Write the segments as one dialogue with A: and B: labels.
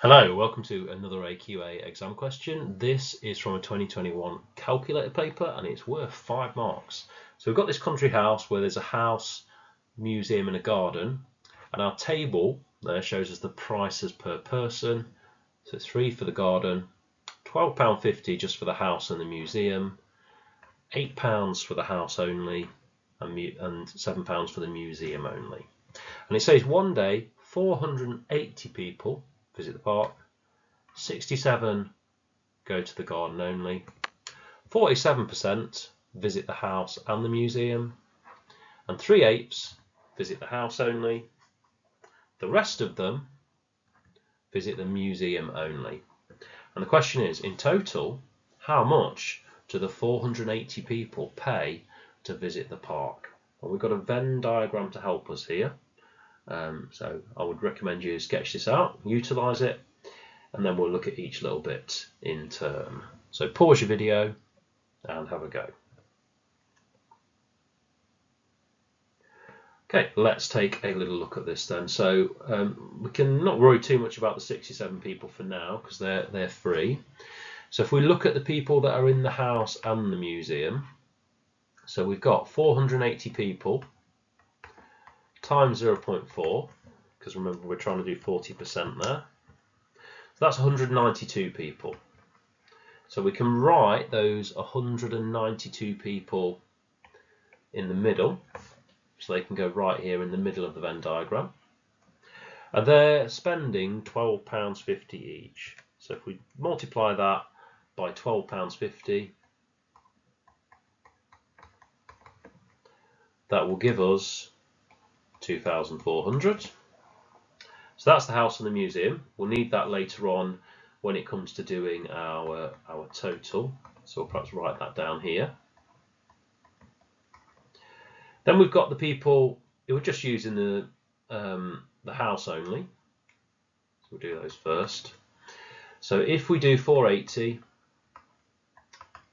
A: Hello, welcome to another AQA exam question. This is from a 2021 calculator paper and it's worth 5 marks. So we've got this country house where there's a house, museum and a garden, and our table there shows us the prices per person. So it's £3 for the garden, £12.50 just for the house and the museum, £8 for the house only, and £7 for the museum only. And it says one day 480 people visit the park, 67 go to the garden only, 47% visit the house and the museum, and 3/8 visit the house only. The rest of them visit the museum only. And the question is, in total, how much do the 480 people pay to visit the park? Well, we've got a Venn diagram to help us here. So I would recommend you sketch this out, utilise it, and then we'll look at each little bit in turn. So pause your video and have a go. Okay, let's take a little look at this then. So we can not worry too much about the 67 people for now because they're free. So if we look at the people that are in the house and the museum, so we've got 480 people times 0.4, because remember we're trying to do 40% there. So that's 192 people. So we can write those 192 people in the middle, so they can go right here in the middle of the Venn diagram. And they're spending £12.50 each. So if we multiply that by £12.50, that will give us 2,400. So that's the house and the museum. We'll need that later on when it comes to doing our total. So we'll perhaps write that down here. Then we've got the people who are just using the house only. So we'll do those first. So if we do 480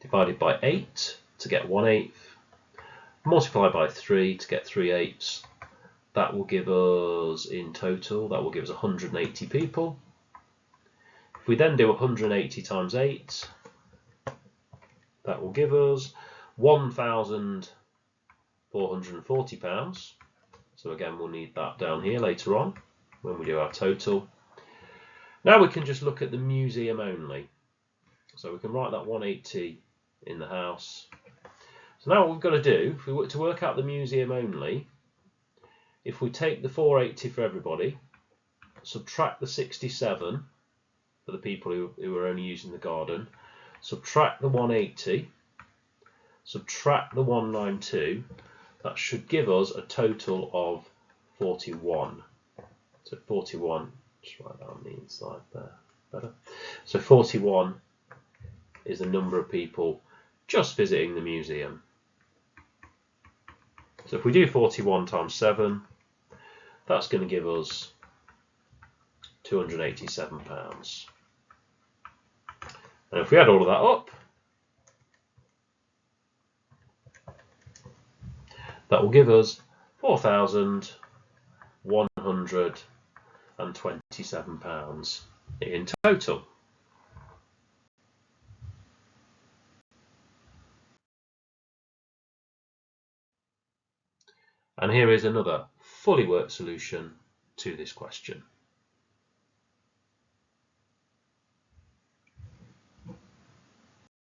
A: divided by 8 to get 1/8, multiply by 3 to get 3/8, that will give us, in total, that will give us 180 people. If we then do 180 times 8, that will give us £1,440. So again, we'll need that down here later on when we do our total. Now we can just look at the museum only. So we can write that 180 in the house. So now what we've got to do, if we were to work out the museum only, if we take the 480 for everybody, subtract the 67 for the people who are only using the garden, subtract the 180, subtract the 192, that should give us a total of 41. So 41, just write that on the inside there, better. So 41 is the number of people just visiting the museum. So if we do 41 times 7, that's going to give us £287. And if we add all of that up, that will give us £4,127 in total. And here is another fully worked solution to this question.